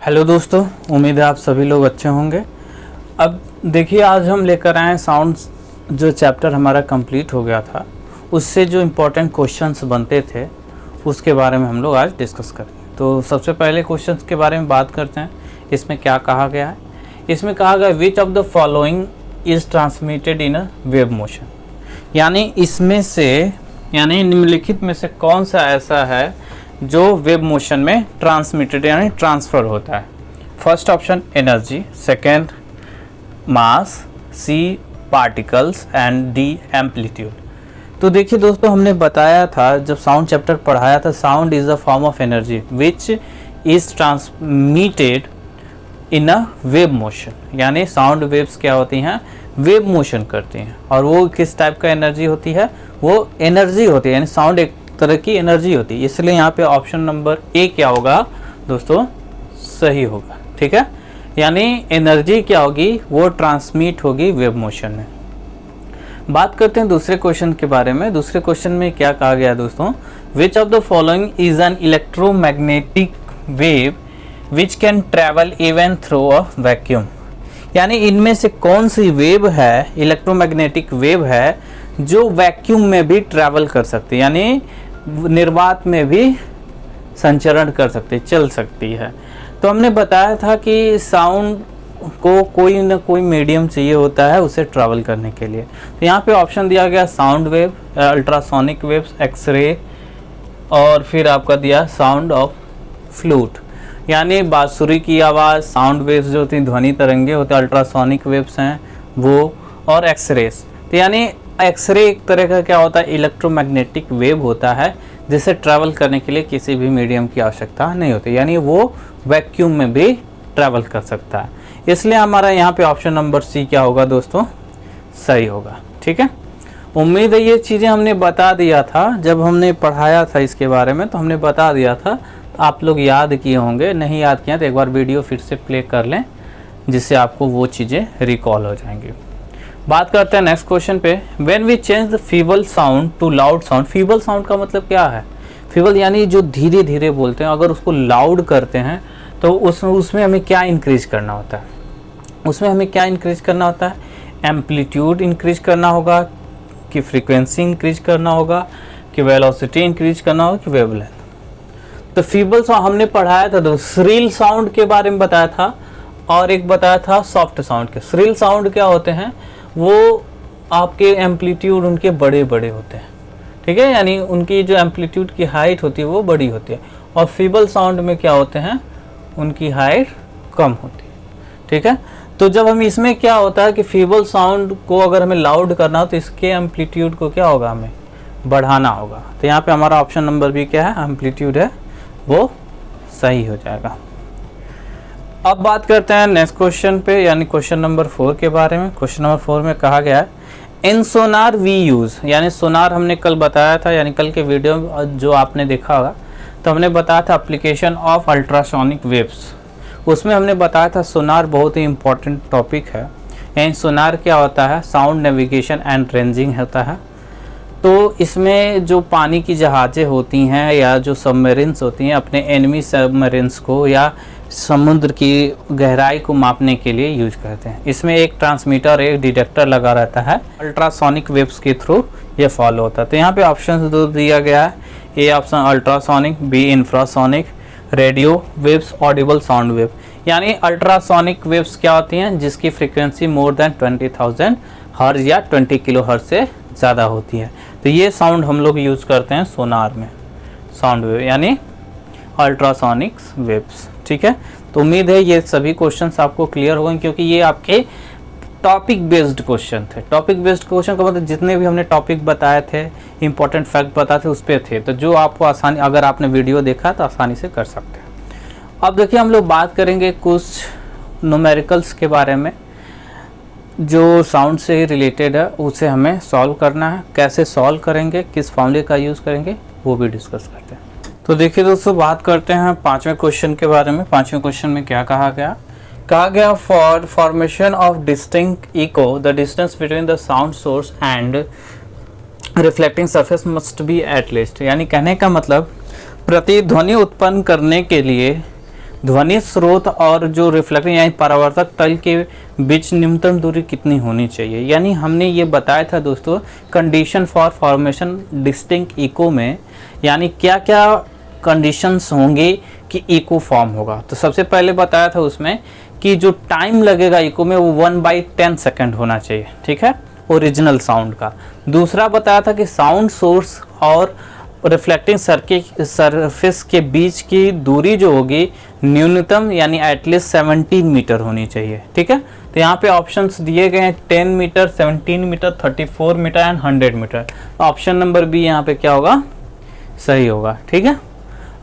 Hello दोस्तों, उम्मीद है आप सभी लोग अच्छे होंगे। अब देखिए, आज हम लेकर आए साउंड्स। जो चैप्टर हमारा कंप्लीट हो गया था उससे जो इम्पोर्टेंट क्वेश्चंस बनते थे उसके बारे में हम लोग आज डिस्कस करेंगे। तो सबसे पहले क्वेश्चंस के बारे में बात करते हैं। इसमें क्या कहा गया है? इसमें कहा गया which of the following is transmitted in a wave motion, यानी इसमें से निम्नलिखित में से कौन सा ऐसा है जो वेव मोशन में ट्रांसमिटेड यानी ट्रांसफ़र होता है। First option energy, second mass, C particles and D amplitude. तो देखिए दोस्तों, हमने बताया था जब साउंड चैप्टर पढ़ाया था, sound is a form of energy which is transmitted in a wave motion, यानी साउंड वेव्स क्या होती हैं? वेव मोशन करती हैं। और वो किस टाइप का एनर्जी होती है? वो एनर्जी होती है, यानी साउंड एक तरह की एनर्जी होती है। इसलिए यहाँ पे ऑप्शन नंबर ए क्या होगा दोस्तों? सही होगा। ठीक है, यानी एनर्जी क्या होगी? वो ट्रांसमिट होगी वेव मोशन में। बात करते हैं दूसरे क्वेश्चन के बारे में। दूसरे क्वेश्चन में क्या कहा गया दोस्तों? Which of the following is an electromagnetic wave which can travel even through a vacuum, यानी इनमें से कौन सी वेव है, इलेक्ट्रोमैग्नेटिक वेव है जो वैक्यूम में भी ट्रैवल कर सकती है, यानी निर्वात में भी संचरण कर सकती, चल सकती है। तो हमने बताया था कि साउंड को कोई ना कोई मीडियम चाहिए होता है उसे ट्रैवल करने के लिए। तो यहाँ पे ऑप्शन दिया गया sound wave, ultrasonic waves, x-ray, और फिर आपका दिया साउंड ऑफ फ्लूट, यानी बांसुरी की आवाज़, साउंड वेव्स जो होती हैं, ध्वनि तरंगे होते हैं, अल्ट्रासोनिक वेव्स हैं वो, और एक्सरेस। तो यानी एक्सरे एक तरह का क्या होता है? इलेक्ट्रोमैग्नेटिक वेव होता है जिसे ट्रैवल करने के लिए किसी भी मीडियम की आवश्यकता नहीं होती, यानी वो वैक्यूम में भी ट्रैवल कर सकता है। इसलिए हमारा यहाँ पे ऑप्शन नंबर सी क्या होगा दोस्तों? सही होगा। ठीक है, उम्मीद है ये चीज़ें हमने बता दिया था जब हमने पढ़ाया था इसके बारे में, तो हमने बता दिया था। तो आप लोग याद किए होंगे, नहीं याद किया तो एक बार वीडियो फिर से प्ले कर लें जिससे आपको वो चीज़ें रिकॉल हो जाएंगी। बात करते हैं नेक्स्ट क्वेश्चन पे। When we change the feeble sound to loud sound, feeble sound का मतलब क्या है? फीबल यानी जो धीरे धीरे बोलते हैं, अगर उसको लाउड करते हैं तो उसमें हमें क्या इंक्रीज करना होता है? उसमें हमें क्या इंक्रीज करना होता है? एम्पलीट्यूड इंक्रीज करना होगा, कि फ्रीक्वेंसी इंक्रीज करना होगा, कि वेलोसिटी इंक्रीज करना होगा, कि वेवलेंथ। तो फीबल साउंड हमने पढ़ाया था, तो श्रिल साउंड के बारे में बताया था और एक बताया था सॉफ्ट साउंड के। श्रिल साउंड क्या होते हैं? वो आपके एम्पलीट्यूड उनके बड़े बड़े होते हैं। ठीक है, यानी उनकी जो एम्पलीट्यूड की हाइट होती है वो बड़ी होती है। और फीबल साउंड में क्या होते हैं? उनकी हाइट कम होती है। ठीक है, तो जब हम इसमें क्या होता है कि फीबल साउंड को अगर हमें लाउड करना हो तो इसके एम्पलीट्यूड को क्या होगा? हमें बढ़ाना होगा। तो यहाँ पे हमारा ऑप्शन नंबर भी क्या है? एम्पलीट्यूड है, वो सही हो जाएगा। अब बात करते हैं नेक्स्ट क्वेश्चन पे, यानी क्वेश्चन नंबर 4 के बारे में। क्वेश्चन नंबर 4 में कहा गया है इन सोनार वी यूज़, यानी सोनार हमने कल बताया था, यानी कल के वीडियो जो आपने देखा होगा तो हमने बताया था एप्लीकेशन ऑफ अल्ट्रासोनिक वेव्स। उसमें हमने बताया था सोनार बहुत ही इम्पोर्टेंट टॉपिक है। यानी सोनार क्या होता है? साउंड नेविगेशन एंड रेंजिंग होता है। तो इसमें जो पानी की जहाज़ें होती हैं या जो सबमरीन्स होती हैं, अपने एनिमी सबमरीन्स को या समुद्र की गहराई को मापने के लिए यूज करते हैं। इसमें एक ट्रांसमीटर, एक डिटेक्टर लगा रहता है, अल्ट्रासोनिक वेव्स के थ्रू ये फॉलो होता है। तो यहाँ पे ऑप्शन दो दिया गया है। A option ultrasonic, B infrasonic, radio waves, audible sound wave. यानी अल्ट्रासोनिक वेव्स क्या होती हैं? जिसकी फ्रीक्वेंसी मोर देन 20,000 हर्ट्ज या 20 किलो हर्ट्ज से ज़्यादा होती है। तो ये साउंड हम लोग यूज़ करते हैं सोनार में, साउंड वेव यानी अल्ट्रासोनिक वेव्स। ठीक है, तो उम्मीद है ये सभी क्वेश्चंस आपको क्लियर हो गए, क्योंकि ये आपके टॉपिक बेस्ड क्वेश्चन थे। टॉपिक बेस्ड क्वेश्चन का मतलब जितने भी हमने टॉपिक बताए थे, इंपॉर्टेंट फैक्ट बताए थे, उस पर थे। तो जो आपको आसानी, अगर आपने वीडियो देखा तो आसानी से कर सकते हैं। अब देखिए, हम लोग बात करेंगे कुछ न्यूमेरिकल्स के बारे में जो साउंड से रिलेटेड है, उसे हमें सॉल्व करना है। कैसे सॉल्व करेंगे, किस फॉर्मूले का यूज़ करेंगे, वो भी डिस्कस करते हैं। तो देखिए दोस्तों, बात करते हैं 5वें क्वेश्चन के बारे में। 5वें क्वेश्चन में क्या कहा गया? For formation of distinct echo the distance between the sound source and reflecting surface must be at least, यानी कहने का मतलब प्रतिध्वनि उत्पन्न करने के लिए ध्वनि स्रोत और जो रिफ्लेक्टिंग यानी परावर्तक तल के बीच न्यूनतम दूरी कितनी होनी चाहिए। यानी हमने ये बताया था दोस्तों condition for formation distinct echo में, यानी क्या क्या कंडीशंस होंगे कि इको फॉर्म होगा। तो सबसे पहले बताया था उसमें कि जो टाइम लगेगा इको में वो 1/10 सेकेंड होना चाहिए, ठीक है, ओरिजिनल साउंड का। दूसरा बताया था कि साउंड सोर्स और रिफ्लेक्टिंग सरफेस के बीच की दूरी जो होगी न्यूनतम यानी एटलीस्ट 17 मीटर होनी चाहिए, ठीक है। तो यहाँ पे ऑप्शंस दिए गए हैं 10 meter, 17 meter, 34 meter and 100 meter. Option number B यहाँ पे क्या होगा, सही होगा, ठीक है।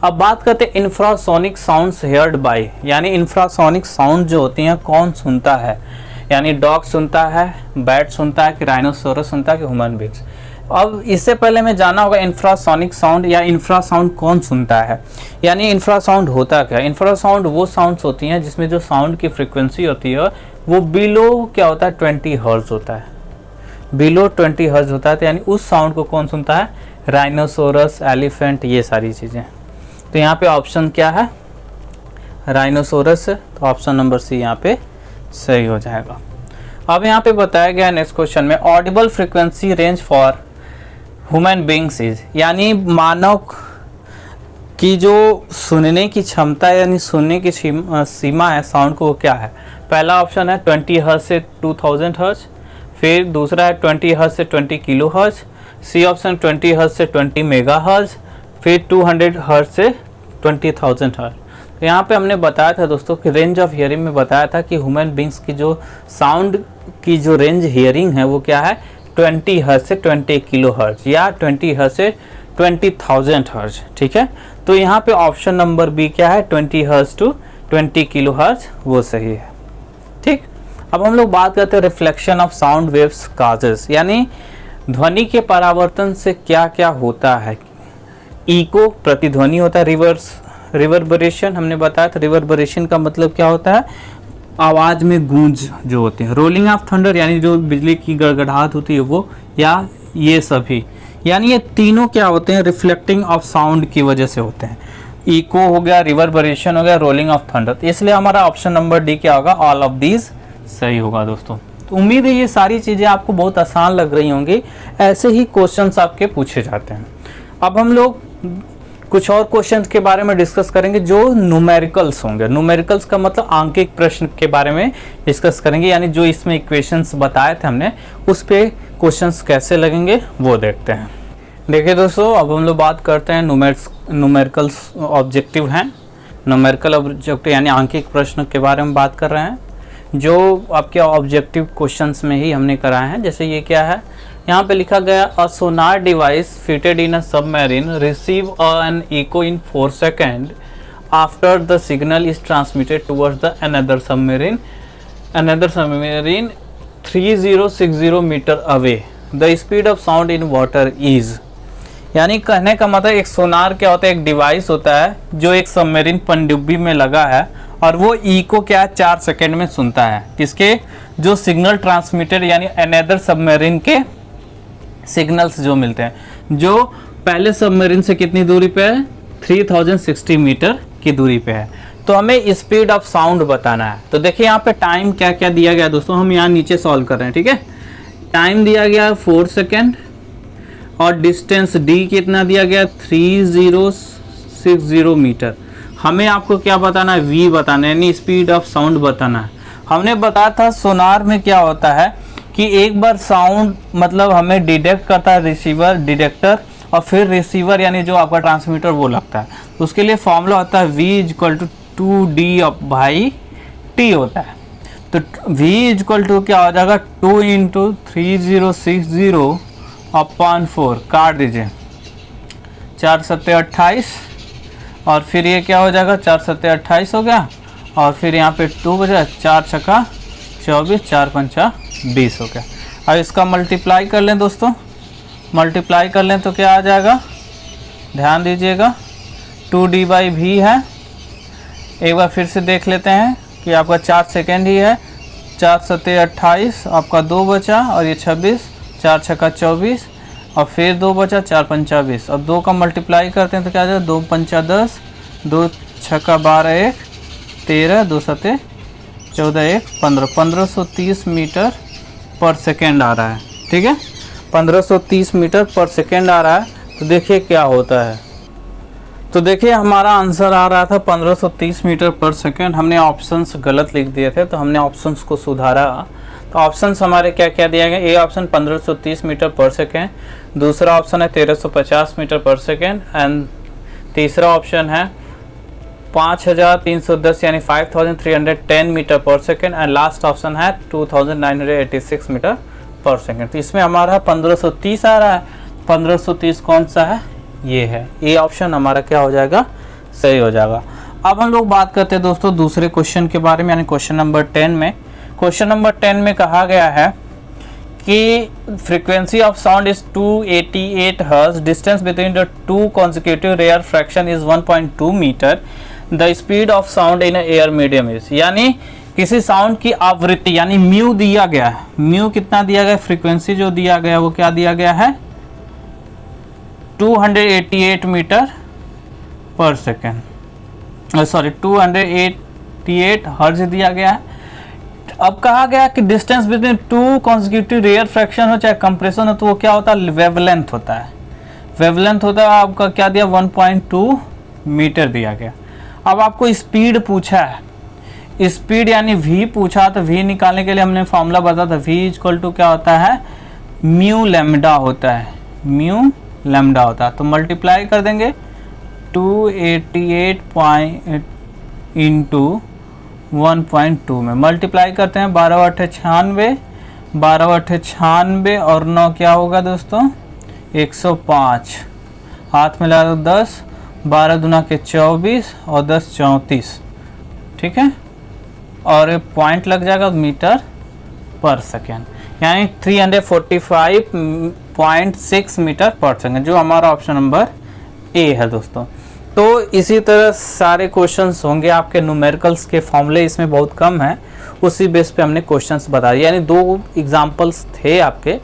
अब बात करते हैं इंफ्रासोनिक साउंड्स हेयर्ड बाय, यानी इंफ्रासोनिक साउंड जो होती हैं कौन सुनता है, यानी डॉग सुनता है, बैट सुनता है, कि राइनोसोरस सुनता है, कि ह्यूमन बींग्स। अब इससे पहले में जाना होगा इंफ्रासोनिक साउंड या इंफ्रासाउंड कौन सुनता है, यानी इंफ्रासाउंड होता क्या है। इंफ्रासाउंड वो साउंड्स होती हैं जिसमें जो साउंड की फ्रीक्वेंसी होती है वो बिलो क्या होता है 20 हर्ट्ज होता है, बिलो 20 हर्ट्ज होता है। तो यानी उस साउंड को कौन सुनता है, राइनोसोरस, एलिफेंट, ये सारी चीज़ें। तो यहाँ पे ऑप्शन क्या है, राइनोसोरस, तो ऑप्शन नंबर सी यहाँ पे सही हो जाएगा। अब यहाँ पे बताया गया नेक्स्ट क्वेश्चन में Audible frequency range for human beings is, यानी मानव की जो सुनने की क्षमता यानी सुनने की सीमा है साउंड को, वो क्या है। पहला ऑप्शन है 20 हर्ट्ज से 2000 हर्ट्ज, फिर दूसरा है 20 हर्ट्ज से 20 kilo hertz, C option 20 hertz से 20 मेगा हर्ट्ज, फिर 200 हर्ट्ज से 20,000 हर्ट्ज। तो यहाँ पे हमने बताया था दोस्तों कि रेंज ऑफ हियरिंग में बताया था कि ह्यूमन बींग्स की जो साउंड की जो रेंज हियरिंग है वो क्या है 20 हर्ट्ज से 20 किलो हर्ट्ज या 20 हर्ट्ज से 20,000 हर्ट्ज, ठीक है। तो यहाँ पे ऑप्शन नंबर बी क्या है 20 हर्ट्ज टू 20 किलो हर्ट्ज, वो सही है, ठीक। अब हम लोग बात करते हैं reflection of sound waves causes, यानी ध्वनि के परावर्तन से क्या क्या होता है। इको प्रतिध्वनि होता है, रिवर्बरेशन हमने बताया था, रिवर्बरेशन का मतलब क्या होता है, आवाज़ में गूंज जो होती है। रोलिंग ऑफ थंडर यानी जो बिजली की गड़गड़ाहट होती है वो, या ये सभी, यानी ये तीनों क्या होते हैं रिफ्लेक्टिंग ऑफ साउंड की वजह से होते हैं। इको हो गया, रिवर्बरेशन हो गया, रोलिंग ऑफ थंडर। इसलिए हमारा ऑप्शन नंबर डी क्या होगा, ऑल ऑफ दीज सही होगा दोस्तों। तो उम्मीद है ये सारी चीज़ें आपको बहुत आसान लग रही होंगी, ऐसे ही क्वेश्चंस आपके पूछे जाते हैं। अब हम लोग कुछ और क्वेश्चंस के बारे में डिस्कस करेंगे जो न्यूमेरिकल्स होंगे। न्यूमेरिकल्स का मतलब आंकिक प्रश्न के बारे में डिस्कस करेंगे, यानी जो इसमें इक्वेशंस बताए थे हमने उस पे क्वेश्चंस कैसे लगेंगे वो देखते हैं। देखिए दोस्तों, अब हम लोग बात करते हैं न्यूमेरिकल्स ऑब्जेक्टिव हैं। न्यूमेरिकल ऑब्जेक्टिव यानी आंकिक प्रश्न के बारे में बात कर रहे हैं, जो आपके ऑब्जेक्टिव क्वेश्चंस में ही हमने कराए हैं। जैसे ये क्या है, यहाँ पे लिखा गया a sonar device fitted in a submarine receive an echo in 4 second after the signal is transmitted towards the another submarine 3060 metre away. The speed of sound in water is, यानी कहने का मतलब एक सोनार क्या होता है, एक डिवाइस होता है जो एक सबमरीन पनडुब्बी में लगा है और वो इको क्या 4 सेकेंड में सुनता है। किसके, जो सिग्नल ट्रांसमिटेड यानी अनदर सबमरीन के सिग्नल्स जो मिलते हैं, जो पहले सबमरीन से कितनी दूरी पे है 3060 मीटर की दूरी पे है। तो हमें स्पीड ऑफ साउंड बताना है। तो देखिए यहाँ पे टाइम क्या क्या दिया गया दोस्तों, हम यहाँ नीचे सॉल्व कर रहे हैं, ठीक है। टाइम दिया गया 4 सेकेंड और डिस्टेंस डी कितना दिया गया 3060 मीटर। हमें आपको क्या बताना है, वी बताना है, यानी स्पीड ऑफ साउंड बताना है। हमने बताया था सोनार में क्या होता है कि एक बार साउंड मतलब हमें डिटेक्ट करता है रिसीवर, डिटेक्टर, और फिर रिसीवर यानी जो आपका ट्रांसमीटर वो लगता है। तो उसके लिए फॉर्मूला होता है V इक्वल टू 2D/T होता है। तो V इक्वल टू क्या हो जाएगा 2 × 3060/4, काट दीजिए 4 7 28, और फिर ये क्या हो जाएगा 4 7 28 हो गया, और फिर यहाँ पे 2 बजा, 4 छक्का 24, 4 पंचा 20 हो गया। अब इसका मल्टीप्लाई कर लें दोस्तों, मल्टीप्लाई कर लें तो क्या आ जाएगा, ध्यान दीजिएगा 2D/V है। एक बार फिर से देख लेते हैं कि आपका 4 सेकेंड ही है, 4 7 28, आपका 2 बचा और ये 26, 4 छक्का 24, और फिर 2 बचा, 4 पंचा 20, और 2 का मल्टीप्लाई करते हैं तो क्या आ जाएगा 2 पंचा 10, 2 छक्का 12, 1 13, 2 सते 14, 1 15, 1530 मीटर पर सेकेंड आ रहा है। ठीक है, 1530 मीटर पर सेकेंड आ रहा है। तो देखिए क्या होता है। तो देखिए हमारा आंसर आ रहा था 1530 मीटर पर सेकेंड। हमने ऑप्शंस गलत लिख दिए थे, तो हमने ऑप्शंस को सुधारा। तो ऑप्शंस हमारे क्या क्या दिया गया। ए ऑप्शन 1530 मीटर पर सेकेंड, दूसरा ऑप्शन है 1350 मीटर पर सेकेंड, एंड तीसरा ऑप्शन है 5310 यानी 5310 मीटर पर सेकेंड, एंड लास्ट ऑप्शन है 2986 मीटर पर सेकेंड। तो इसमें हमारा 1530 आ रहा है। 1530 कौन सा है, ये है। ए ऑप्शन हमारा क्या हो जाएगा, सही हो जाएगा। अब हम लोग बात करते हैं दोस्तों दूसरे क्वेश्चन के बारे में, यानी क्वेश्चन नंबर 10 में। क्वेश्चन नंबर 10 में कहा गया है कि frequency of sound is 288 hertz, distance between the two consecutive rarefaction is 1.2 meter, the speed of sound in air medium is. यानी किसी साउंड की आवृत्ति यानी म्यू दिया गया है। म्यू कितना दिया गया, फ्रीक्वेंसी जो दिया गया वो क्या दिया गया है, 288 मीटर पर सेकेंड, सॉरी 288 हर्ट्ज दिया गया है। अब कहा गया कि distance between two consecutive rarefaction हो चाहे कंप्रेशन हो, तो वो क्या होता है, वेवलेंथ होता है। वेवलेंथ होता है आपका क्या दिया, 1.2 मीटर दिया गया। अब आपको स्पीड पूछा है, स्पीड यानी v पूछा, तो v निकालने के लिए हमने फॉर्मूला बताया था, v इक्वल टू क्या होता है, म्यू लैम्डा होता है, म्यू लैम्डा होता है। तो मल्टीप्लाई कर देंगे 288 इंटू 1.2 में मल्टीप्लाई करते हैं, 12 8 96, 12 8 96 और 9 क्या होगा दोस्तों, 105, हाथ में ला दो 10, 12 दूना के 24 और 10 34, ठीक है, और पॉइंट लग जाएगा मीटर पर सेकेंड, यानी 345.6 मीटर पर सेकेंड, जो हमारा ऑप्शन नंबर ए है दोस्तों। तो इसी तरह सारे क्वेश्चंस होंगे आपके। न्यूमेरिकल्स के फॉर्मूले इसमें बहुत कम है, उसी बेस पे हमने क्वेश्चंस बता दिए। यानी 2 एग्जांपल्स थे आपके,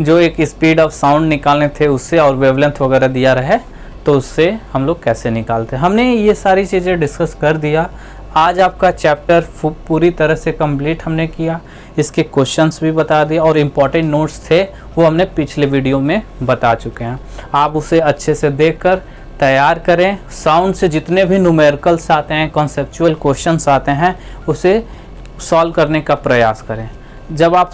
जो एक स्पीड ऑफ साउंड निकालने थे उससे, और वेवलेंथ वगैरह दिया रहे तो उससे हम लोग कैसे निकालते हैं। हमने ये सारी चीज़ें डिस्कस कर दिया। आज आपका चैप्टर पूरी तरह से कंप्लीट हमने किया, इसके क्वेश्चंस भी बता दिए, और इम्पॉर्टेंट नोट्स थे वो हमने पिछले वीडियो में बता चुके हैं। आप उसे अच्छे से देखकर तैयार करें। साउंड से जितने भी न्यूमेरिकल्स आते हैं, कॉन्सेप्चुअल क्वेश्चंस आते हैं, उसे सॉल्व करने का प्रयास करें। जब आप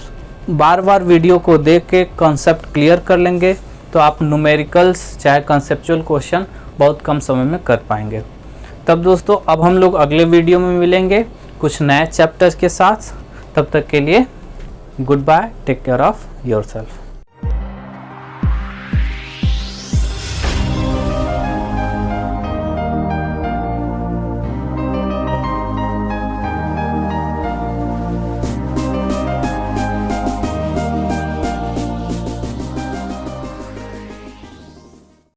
बार बार वीडियो को देख के कॉन्सेप्ट क्लियर कर लेंगे तो आप न्यूमेरिकल्स चाहे कॉन्सेप्चुअल क्वेश्चन बहुत कम समय में कर पाएंगे। तब दोस्तों अब हम लोग अगले वीडियो में मिलेंगे कुछ नए चैप्टर्स के साथ। तब तक के लिए good bye, take care of yourself.